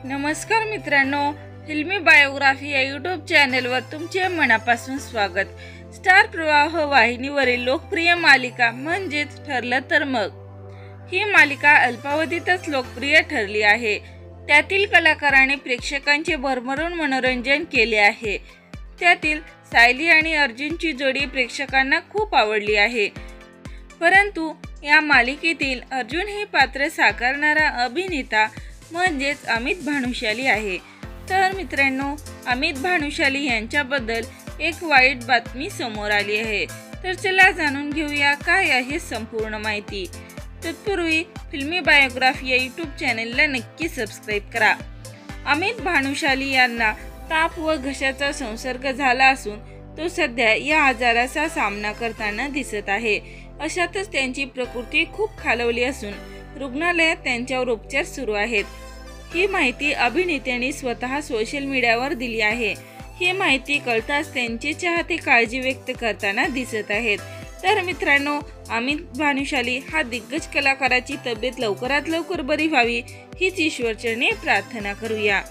नमस्कार मित्रांनो, फिल्मी बायोग्राफी या यूट्यूब चॅनलवर तुमचे मनापासून स्वागत। स्टार प्रवाह वाहिनीवरील लोकप्रिय मालिका म्हणजेच ठरलं तर मग ही मालिका अल्पावधीतच लोकप्रिय ठरली आहे। त्यातील कलाकारांनी प्रेक्षकांचे भरभरून मनोरंजन केले आहे। त्यातील सायली आणि अर्जुनची जोडी प्रेक्षकांना खूप आवडली आहे। परंतु या मालिकेतील अर्जुन हे पात्र साकारणारा अभिनेता म्हणजेच अमित भानुशाली आहे। तर मित्रांनो, अमित भानुशाली यांच्याबद्दल एक वाईट बातमी समोर आली आहे। तर चला जाणून घेऊया काय आहे संपूर्ण माहिती। तत्पूर्वी फिल्मी बायोग्राफी या यूट्यूब चॅनलला नक्की सबस्क्राईब करा। अमित भानुशाली यांना ताप व घशाचा संसर्ग झाला असून तो सध्या या आजाराचा सामना करताना दिसत आहे। अशातच त्यांची प्रकृती खूप खालावली असून रुग्णालयात त्यांच्यावर उपचार सुरू आहेत। ही माहिती अभिनेत्यांनी स्वतः सोशल मीडियावर दिली आहे। ही माहिती कळताच त्यांचे चाहते काळजी व्यक्त करताना दिसत आहेत। तर मित्रांनो, अमित भानुशाली हा दिग्गज कलाकाराची तब्येत लवकरात लवकर बरी व्हावी हीच ईश्वरचरणी प्रार्थना करूया।